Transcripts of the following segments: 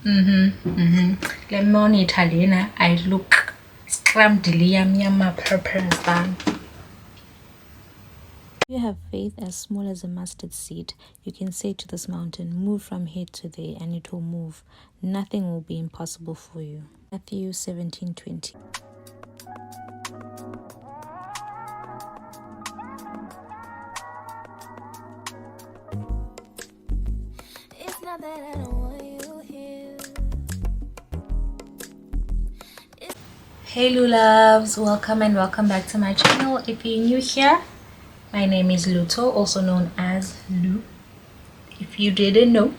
Lemon Italiana, I look scramdily yama purpose done. If you have faith as small as a mustard seed, you can say to this mountain, move from here to there, and it will move. Nothing will be impossible for you. Matthew 17:20. It's not that I don't want you here. Hey Lhuw'loves, welcome and welcome back to my channel. If you're new here, my name is Lhuw, also known as Lhuw. If you didn't know,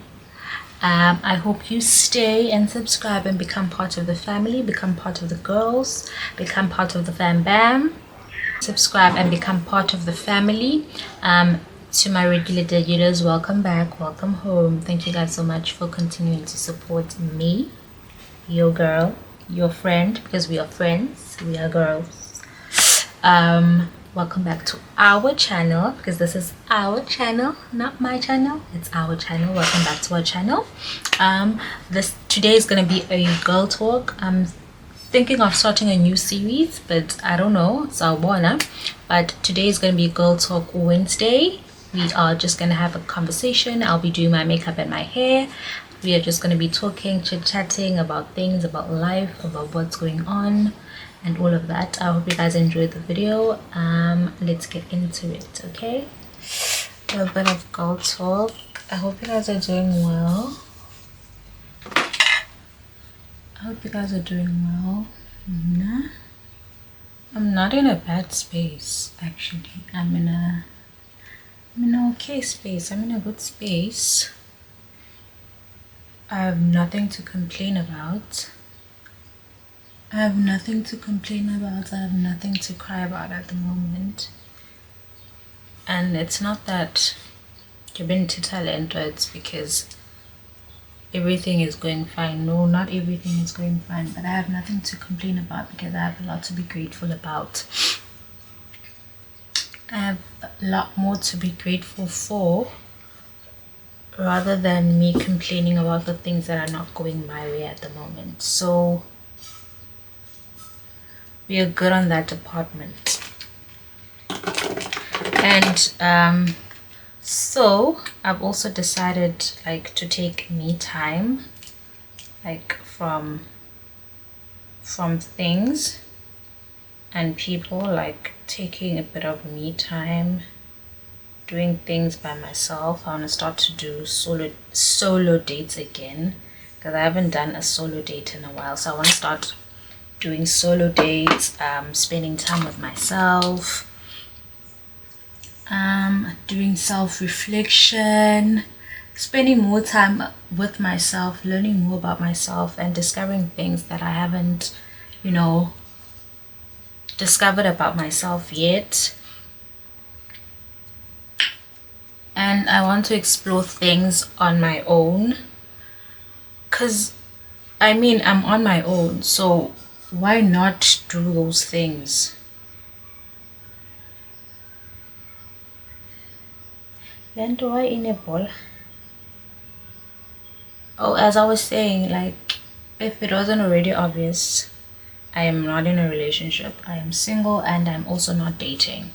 I hope you stay and subscribe and become part of the family, become part of the girls, become part of the fam bam. Subscribe and become part of the family. To my regular regulars, welcome back, welcome home. Thank you guys so much for continuing to support me, your girl, your friend, because we are friends, we are girls. Welcome back to our channel, because this is our channel, not my channel, it's our channel. Welcome back to our channel. Today is going to be a girl talk. I'm thinking of starting a new series, but I don't know, so but today is going to be girl talk Wednesday. We are just going to have a conversation. I'll be doing my makeup and my hair. We are just going to be talking, chit-chatting about things, about life, about what's going on and all of that. I hope you guys enjoyed the video. Let's get into it, okay? A little bit of girl talk. I hope you guys are doing well. I hope you guys are doing well. I'm not in a bad space, actually. I'm in an okay space. I'm in a good space. I have nothing to complain about. I have nothing to complain about. I have nothing to cry about at the moment. And it's not that you've been to talent, it's because everything is going fine. No, not everything is going fine, but I have nothing to complain about because I have a lot to be grateful about. I have a lot more to be grateful for, rather than me complaining about the things that are not going my way at the moment. So we are good on that department. And so I've also decided to take me time, from things and people, taking a bit of me time, doing things by myself. I want to start to do solo dates again, because I haven't done a solo date in a while. So I want to start doing solo dates, spending time with myself, doing self-reflection, spending more time with myself, learning more about myself and discovering things that I haven't discovered about myself yet. And I want to explore things on my own, because I'm on my own, so why not do those things? Then do I in a ball? Oh, as I was saying, if it wasn't already obvious, I am not in a relationship. I am single, and I'm also not dating.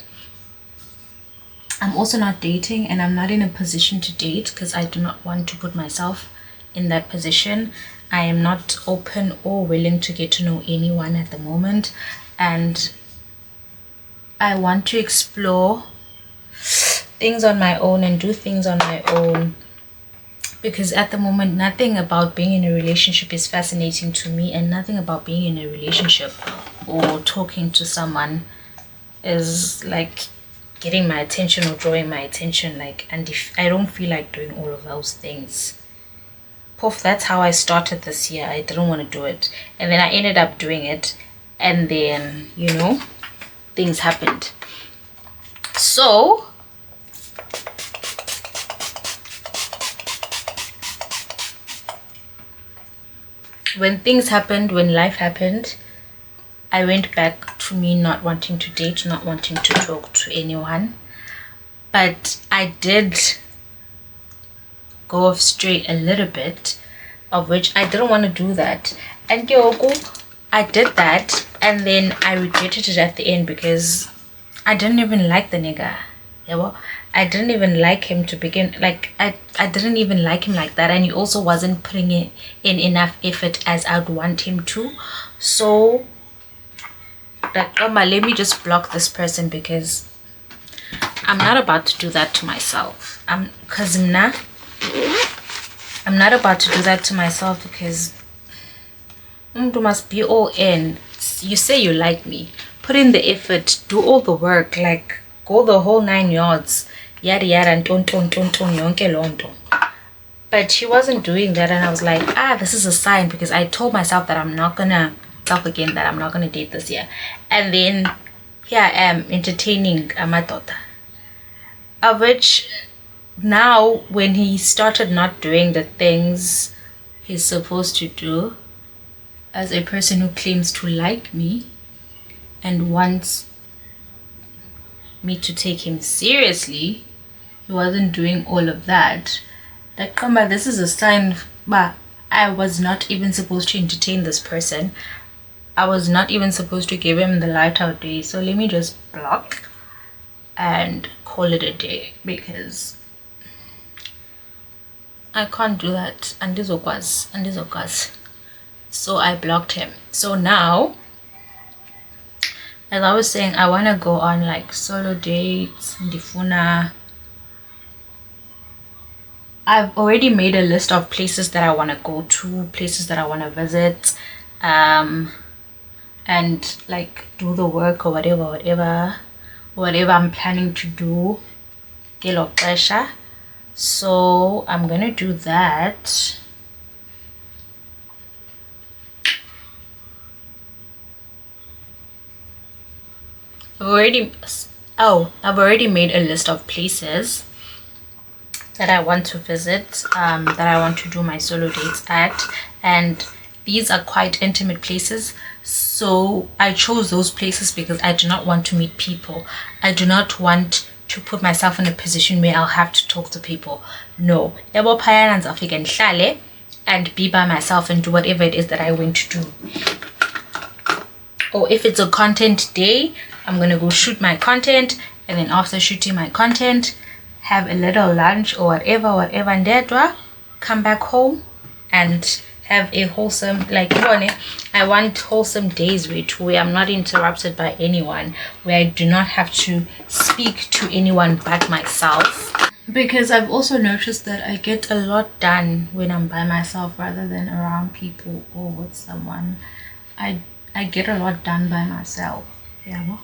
And I'm not in a position to date because I do not want to put myself in that position. I am not open or willing to get to know anyone at the moment, and I want to explore things on my own and do things on my own, because at the moment nothing about being in a relationship is fascinating to me, and nothing about being in a relationship or talking to someone is getting my attention or drawing my attention. And if I don't feel like doing all of those things, that's how I started this year. I didn't want to do it, and then I ended up doing it, and then things happened. So when things happened, when life happened, I went back to me not wanting to date, not wanting to talk to anyone. But I did go off straight a little bit of which I didn't want to do that. And Kyoko, I did that, and then I regretted it at the end because I didn't even like the nigga. Yeah, well, I didn't even like him to begin. Like I didn't even like him like that, and he also wasn't putting in enough effort as I'd want him to. So, like, let me just block this person because I'm not about to do that to myself. I'm not about to do that to myself because you must be all in. You say you like me, put in the effort, do all the work, like go the whole 9 yards, yada yada and ton yonke lonto. But she wasn't doing that, and I was like, this is a sign, because I told myself that I'm not gonna date this year, and then here I am entertaining Amatota, of which now when he started not doing the things he's supposed to do as a person who claims to like me and wants me to take him seriously, he wasn't doing all of that. Like, come on, this is a sign. But I was not even supposed to entertain this person. I was not even supposed to give him the light out day. So let me just block and call it a day, because I can't do that. And this was. So I blocked him. So now, as I was saying, I want to go on like solo dates, ndifuna. I've already made a list of places that I want to go to, places that I want to visit, and like do the work or whatever I'm planning to do. Kelo pressure. So I'm gonna do that. I've already made a list of places that I want to visit, that I want to do my solo dates at, and these are quite intimate places. So I chose those places because I do not want to meet people. I do not want to put myself in a position where I'll have to talk to people. No, and be by myself and do whatever it is that I want to do. Or if it's a content day, I'm gonna go shoot my content, and then after shooting my content, have a little lunch or whatever and then come back home and have a wholesome, like, I want wholesome days where I'm not interrupted by anyone, where I do not have to speak to anyone but myself. Because I've also noticed that I get a lot done when I'm by myself rather than around people or with someone. I get a lot done by myself. Yeah.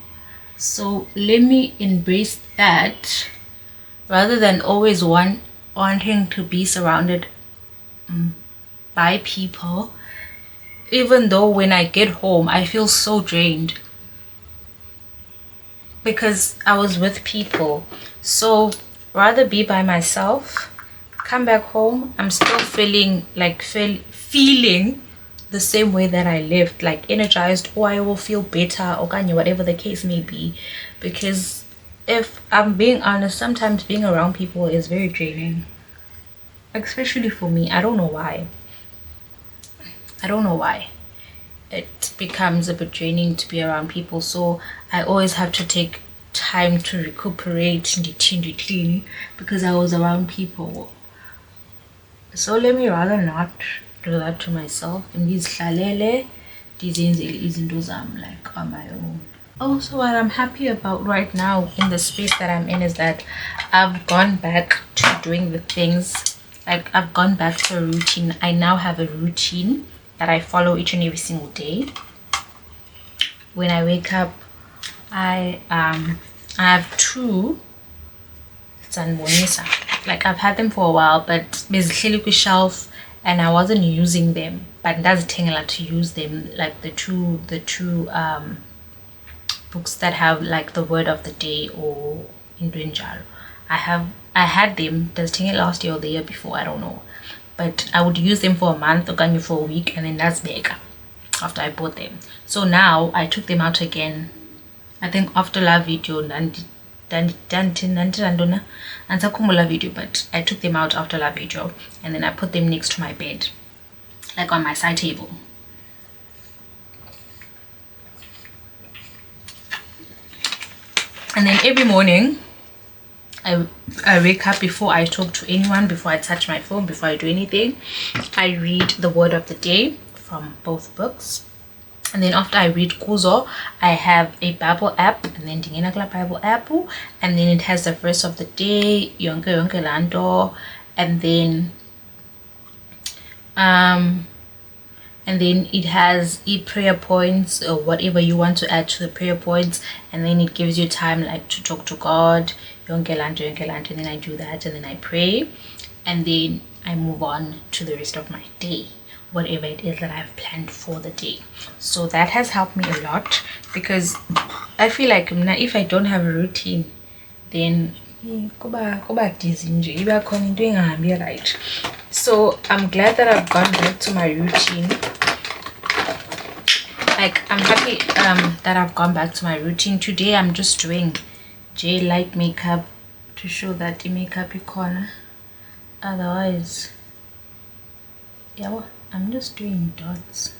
So let me embrace that rather than always wanting to be surrounded by people. Even though when I get home I feel so drained because I was with people. So rather be by myself, come back home, I'm still feeling like feeling the same way that I lived, like energized, or I will feel better, or whatever the case may be. Because if I'm being honest, sometimes being around people is very draining, especially for me. I don't know why it becomes a bit draining to be around people. So I always have to take time to recuperate and clean because I was around people. So let me rather not do that to myself and ngizihlalele ndizenzele izinto zami like on my own. Also, what I'm happy about right now in the space that I'm in is that I've gone back to doing the things, like I've gone back to a routine. I now have a routine that I follow each and every single day. When I wake up, I have two Zanbonisa. Like I've had them for a while, but basically shelf and I wasn't using them, but that's taking a lot to use them, like the two books that have like the word of the day or in Dwenjalo. I had them, does taking it last year or the year before, I don't know, but I would use them for a month or for a week, and then that's bigger after I bought them. So now I took them out again, I think after last video and video, but I took them out after last video and then I put them next to my bed. like on my side table. And then every morning I wake up, before I talk to anyone, before I touch my phone, before I do anything, I read the word of the day from both books. And then after I read kuzo, I have a Bible app, and then ndingena kula Bible app, and then it has the verse of the day, yonke lando, and then it has prayer points or whatever you want to add to the prayer points, and then it gives you time like to talk to God, yonke lando, and then I do that, and then I pray, and then I move on to the rest of my day, whatever it is that I've planned for the day. So that has helped me a lot, because I feel like if I don't have a routine, then kuba dizzy nje, iba khona into engahambi right. So I'm glad that I've gone back to my routine. Like, I'm happy that I've gone back to my routine. Today I'm just doing J light makeup to show that the makeup is corner. Otherwise, yeah, well, I'm just doing dots.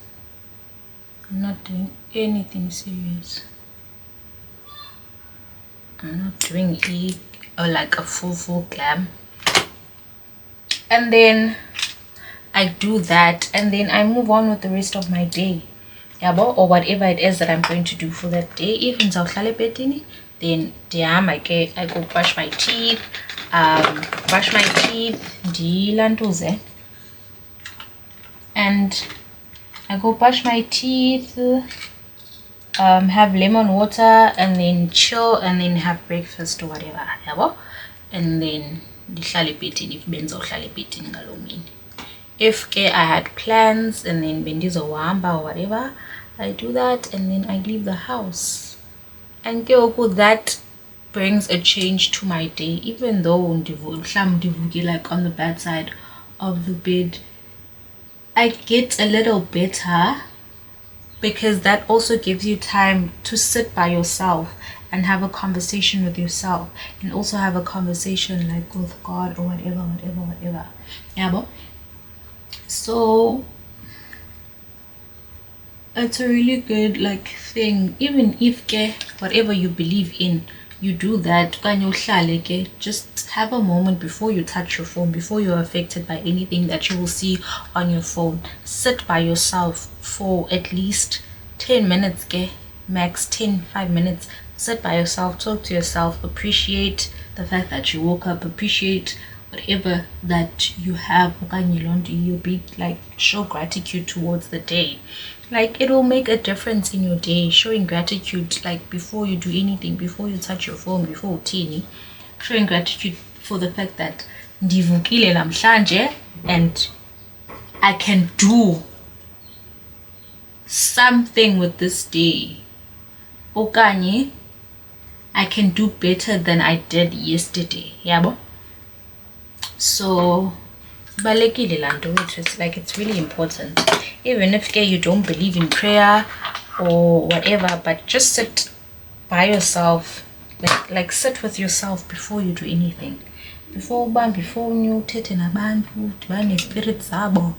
I'm not doing anything serious. I'm not doing it or like a full glam. And then I do that, and then I move on with the rest of my day, or whatever it is that I'm going to do for that day. If in then I go brush my teeth, and I go brush my teeth, have lemon water, and then chill, and then have breakfast or whatever, and then if I had plans and then bendizohamba or whatever, I do that, and then I leave the house. And that brings a change to my day, even though like on the bad side of the bed, I get a little better, because that also gives you time to sit by yourself and have a conversation with yourself, and also have a conversation like with God or whatever. Yeah, so it's a really good like thing. Even if whatever you believe in, you do that, just have a moment before you touch your phone, before you're affected by anything that you will see on your phone. Sit by yourself for at least 10 minutes, max 5 minutes. Sit by yourself, talk to yourself, appreciate the fact that you woke up, appreciate whatever that you have, you be like, show gratitude towards the day. Like, it will make a difference in your day, showing gratitude, like before you do anything, before you touch your phone, before teeny, showing gratitude for the fact that ndivukile namhlanje and I can do something with this day, okanye I can do better than I did yesterday, yabo. So it's like, it's really important, even if you don't believe in prayer or whatever, but just sit by yourself, like sit with yourself before you do anything, before you uthethe nabantu, dibane spirits zabo,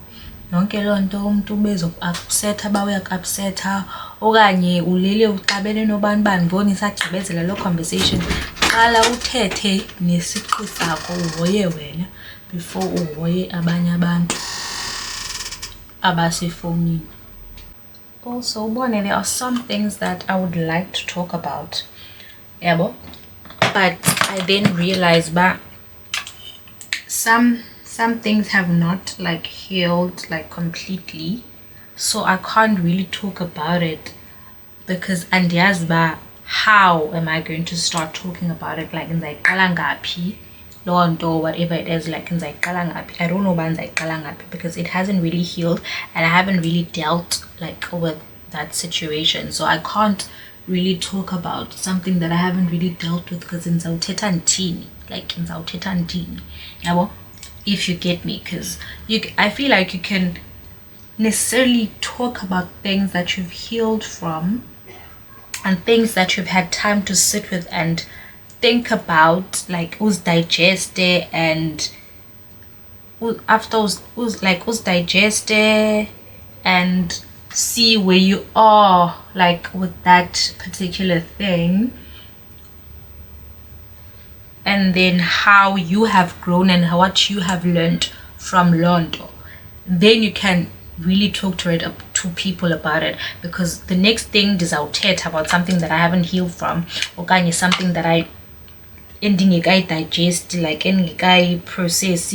yonke loo nto umuntu bezoku-upsetha bayaku-upsetha, okanye ulele uxabene nobani ngibona isagqibezela loo conversation. Qala uthethe nesiqu sakho, uhoye wena before uhoye abanye abantu abasefowunini. Also, there are some things that I would like to talk about, but I then realized that some things have not like healed like completely, so I can't really talk about it, because andiyazba, how am I going to start talking about it? Like, ndizayqala ngaphi loo nto, whatever it is, like ndizayqala ngaphi. I don't know uba ndizayqala ngaphi, because it hasn't really healed and I haven't really dealt like with that situation, so I can't really talk about something that I haven't really dealt with, because ndizawuthetha ndithini, like ndizawuthetha ndithini, yabo, if you get me. Because I feel like you can necessarily talk about things that you've healed from and things that you've had time to sit with and think about, like, digest it and after digest and see where you are like with that particular thing, and then how you have grown and what you have learned from Londo, then you can really talk to people about it. Because the next thing is about something that I haven't healed from, or something that I digest, like process,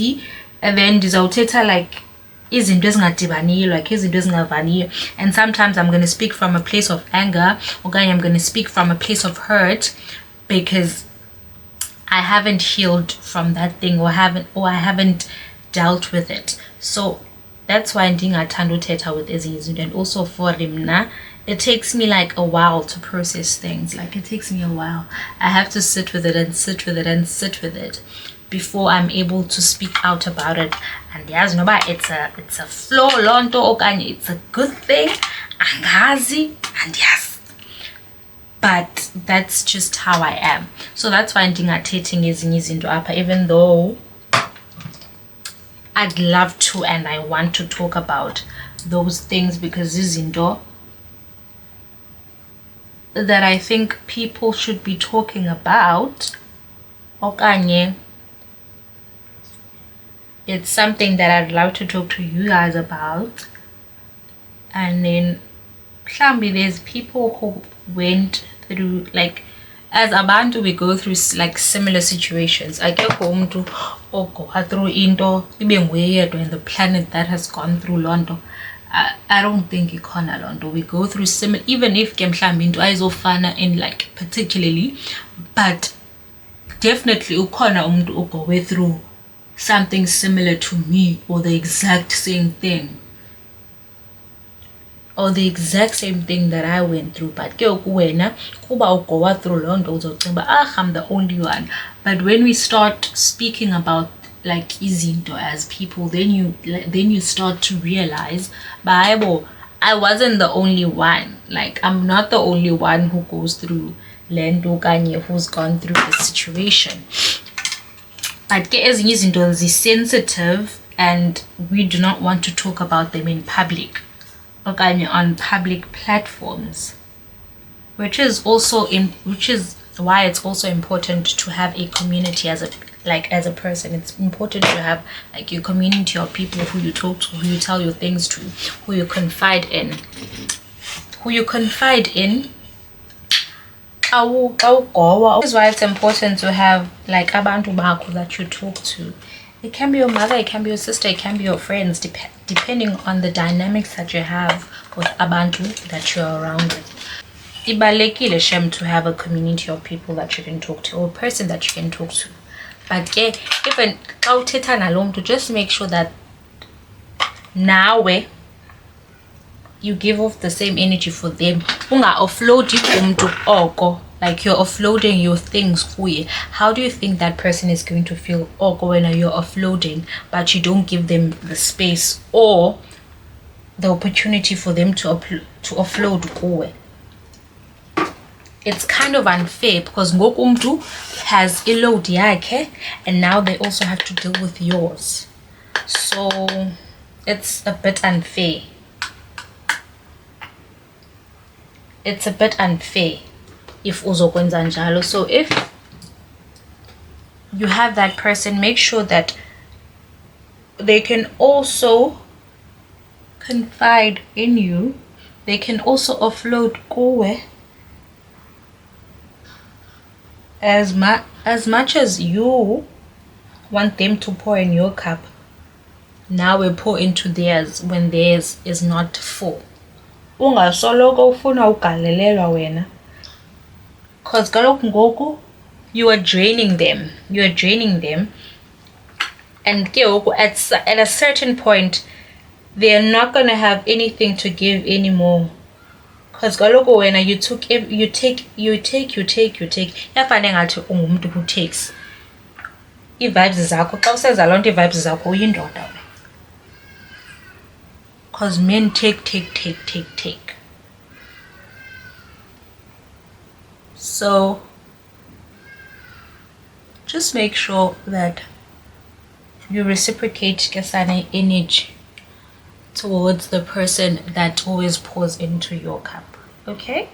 and then ndizawuthetha like izinto ezingadibaniyo, like izinto ezingavaniyo. And sometimes I'm going to speak from a place of anger, or I'm going to speak from a place of hurt, because I haven't healed from that thing, or I haven't dealt with it. So that's why ndingathanda uthetha with ezinye izinto. And also for mna, it takes me like a while to process things. Like, it takes me a while. I have to sit with it and sit with it and sit with it before I'm able to speak out about it. And yes, no, but it's a flow lonto, okanye it's a good thing, angazi, and yes, but that's just how I am. So that's why ndingathethe ngezinye izinto apha, even though I'd love to and I want to talk about those things, because izinto that I think people should be talking about, okanye it's something that I'd love to talk to you guys about. And then mhlambi there's people who went through, like, as abantu we go through like similar situations. Akekho umuntu ogoa through into ibe nguye yedwa in the planet that has gone through lonto. I don't think ikhona lonto. We go through similar, even if ke mhlambi into ayizofana in like particularly, but definitely ukhona umuntu ogowe through something similar to me, or the exact same thing, or the exact same thing that I went through. But ke wena kuba ugowa through lonto uzocinga I'm the only one. But when we start speaking about like izinto as people, then you start to realize, Bible, I wasn't the only one. Like, I'm not the only one who goes through lento kanye, who's gone through the situation. But ke ezinye izinto sensitive, and we do not want to talk about them in public, okanye on public platforms, which is why it's also important to have a community as a person. It's important to have like your community of people who you talk to, who you tell your things to, who you confide in. This is why it's important to have like abantu bakho that you talk to. It can be your mother, it can be your sister, it can be your friends, depending on the dynamics that you have with abantu that you're around with. Ibalekile shem to have a community of people that you can talk to, or a person that you can talk to. But even kauthetha nalo mntu, just make sure that nawe you give off the same energy for them. Unga offload umntu oko, like you're offloading your things kuye. How do you think that person is going to feel oko when you're offloading, but you don't give them the space or the opportunity for them to offload kuwe? It's kind of unfair, because ngoku umntu has a load yakhe, and now they also have to deal with yours. So it's a bit unfair. It's a bit unfair if uzokwenza njalo. So if you have that person, make sure that they can also confide in you. They can also offload kuwe. As much as you want them to pour in your cup, now we pour into theirs when theirs is not full. Ungasoloko ufuna ugalelelwa wena, because kaloku ngoku you are draining them, and ke ngoku at a certain point they are not going to have anything to give anymore. Because kaloku wena you take yafane ngathi ungumntu who takes ii-vibes zakho. Xa usenza loo nto ii-vibes zakho uyindoda we, because men take. So just make sure that you reciprocate kesane energy towards the person that always pours into your cup. Okay,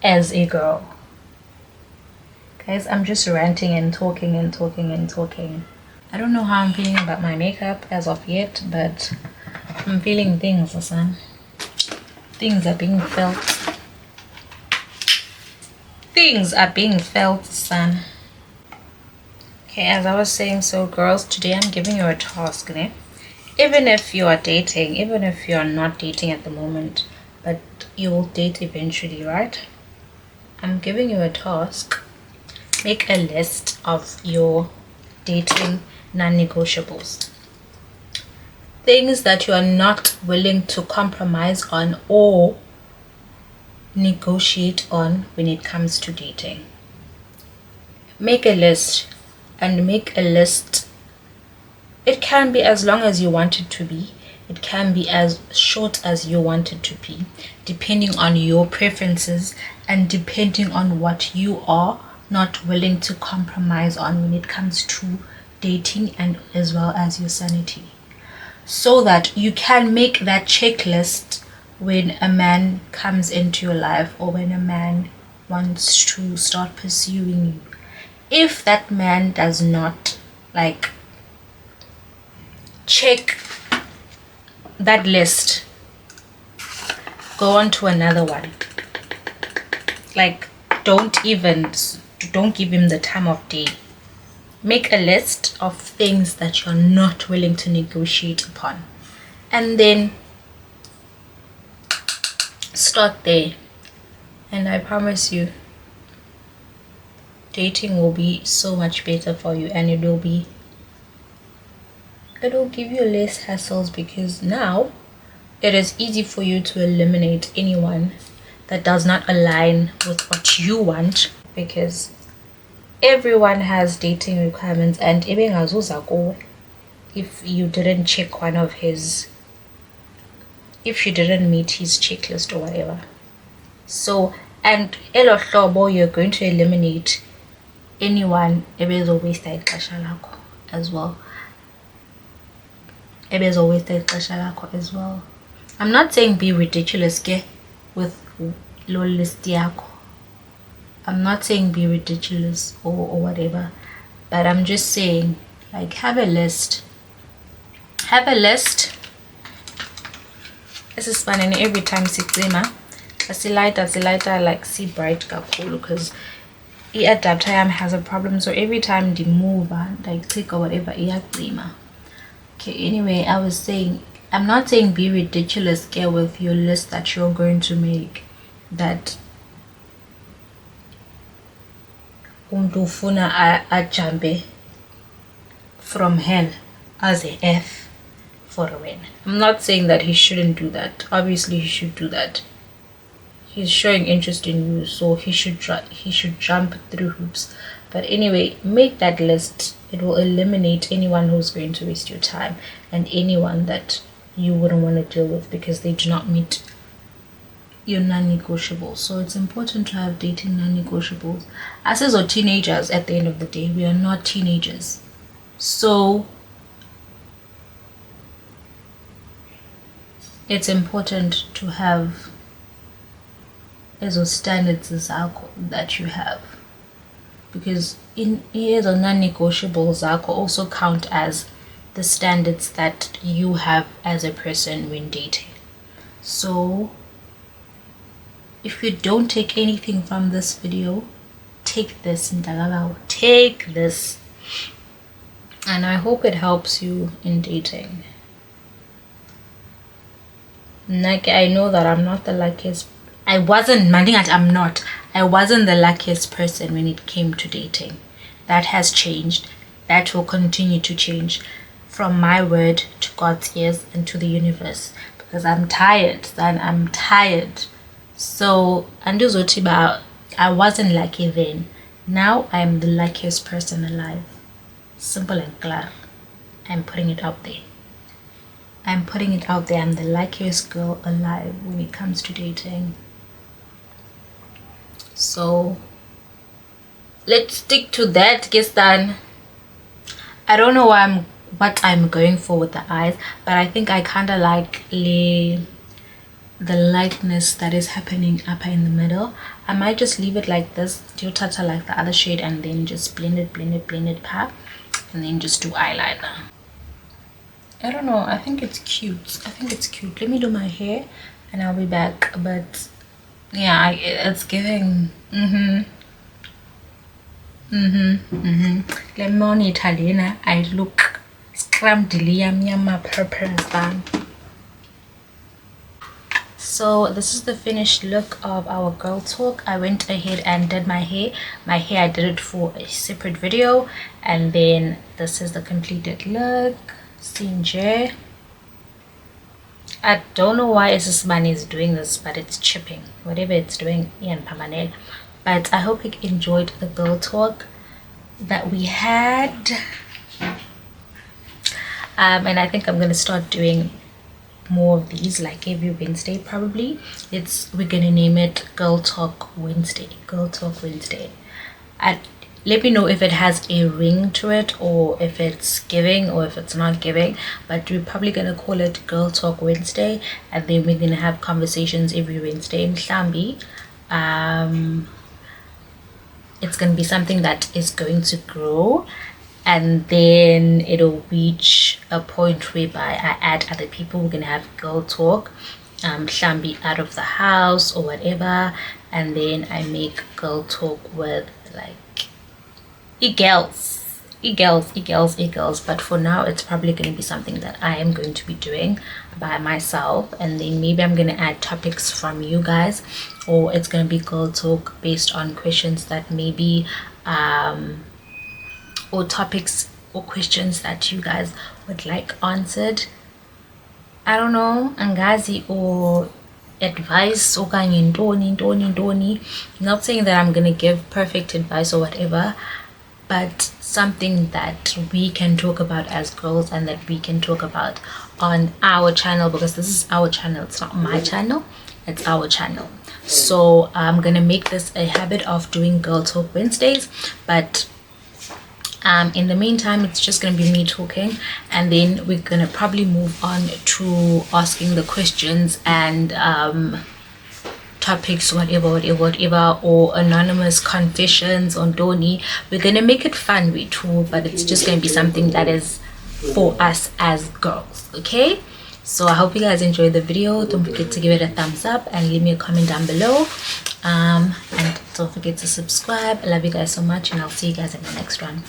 as a girl. Guys, I'm just ranting and talking and talking and talking. I don't know how I'm feeling about my makeup as of yet, but I'm feeling things, son. Things are being felt. Things are being felt, son. Okay, as I was saying, so girls, today I'm giving you a task, né? Even if you are dating, even if you are not dating at the moment, but you will date eventually, right? I'm giving you a task. Make a list of your dating non-negotiables. Things that you are not willing to compromise on or negotiate on when it comes to dating. Make a list, and make a list. It can be as long as you want it to be. It can be as short as you want it to be, depending on your preferences and depending on what you are not willing to compromise on when it comes to dating, and as well as your sanity, so that you can make that checklist when a man comes into your life or when a man wants to start pursuing you. If that man does not like check that list, go on to another one. Like, don't give him the time of day. Make a list of things that you're not willing to negotiate upon, and then start there. And I promise you, dating will be so much better for you, and it'll give you less hassles, because now it is easy for you to eliminate anyone that does not align with what you want, because everyone has dating requirements, and if you didn't check one of his, if you didn't meet his checklist or whatever. So, and elo hlobo, you're going to eliminate anyone ebezowaste ixesha lakho as well. Ebezowaste ixesha lakho as well. I'm not saying be ridiculous ke with lo list yakho. I'm not saying be ridiculous or whatever, but I'm just saying, like, have a list. Have a list. This is fun, and every time siklima lighter like see bright kakhulu, because adapter has a problem, so every time the move like click or whatever iyaclima. Okay, anyway, I was saying, I'm not saying be ridiculous care with your list that you're going to make, that undufuna ajambe from hell as a F for a win. I'm not saying that he shouldn't do that. Obviously he should do that. He's showing interest in you, so he should jump through hoops. But anyway, make that list. It will eliminate anyone who's going to waste your time, and anyone that you wouldn't want to deal with because they do not meet your non-negotiables. So it's important to have dating non-negotiables. As are teenagers, at the end of the day, we are not teenagers. So it's important to have ezo standards that you have, because in here the non-negotiables also count as the standards that you have as a person when dating. So if you don't take anything from this video, take this, take this, and I hope it helps you in dating. Like, I know that I'm not the luckiest. I wasn't the luckiest person when it came to dating. That has changed. That will continue to change, from my word to God's ears and to the universe, because I'm tired. So, Anduzotiba, I wasn't lucky then. Now I am the luckiest person alive. Simple and clear. I'm putting it out there. I'm the luckiest girl alive when it comes to dating. So let's stick to that, Kistan. I don't know what I'm going for with the eyes, but I think I kind of like the lightness that is happening up in the middle. I might just leave it like this, do tata like the other shade, and then just blend it pa, and then just do eyeliner. I don't know, I think it's cute. Let me do my hair and I'll be back. But yeah, it's giving lemon Italiana. I look scramdilium purple. So this is the finished look of our girl talk. I went ahead and did my hair. I did it for a separate video, and then this is the completed look. Sinje. I don't know why Isisman is doing this, but it's chipping. Whatever it's doing, Ian Pamanel. But I hope you enjoyed the girl talk that we had. And I think I'm gonna start doing more of these, like every Wednesday probably. We're gonna name it Girl Talk Wednesday. Let me know if it has a ring to it, or if it's giving, or if it's not giving. But we're probably gonna call it Girl Talk Wednesday, and then we're gonna have conversations every Wednesday. Mhlambi, it's gonna be something that is going to grow, and then it'll reach a point whereby I add other people. We're gonna have girl talk, Mhlambi out of the house or whatever, and then I make girl talk with like e-girls. But for now it's probably going to be something that I am going to be doing by myself, and then maybe I'm going to add topics from you guys, or it's going to be girl talk based on questions that maybe or topics or questions that you guys would like answered. I don't know, angazi, or advice, or ntoni. Not saying that I'm gonna give perfect advice or whatever, but something that we can talk about as girls, and that we can talk about on our channel, because this is our channel. It's not my channel, it's our channel. So I'm gonna make this a habit of doing girl talk Wednesdays, but in the meantime it's just going to be me talking, and then we're going to probably move on to asking the questions and topics, whatever, or anonymous confessions on Doni. We're going to make it fun with too, but it's just going to be something that is for us as girls. Okay, so I hope you guys enjoyed the video. Don't forget to give it a thumbs up and leave me a comment down below, and don't forget to subscribe. I love you guys so much, and I'll see you guys in the next one.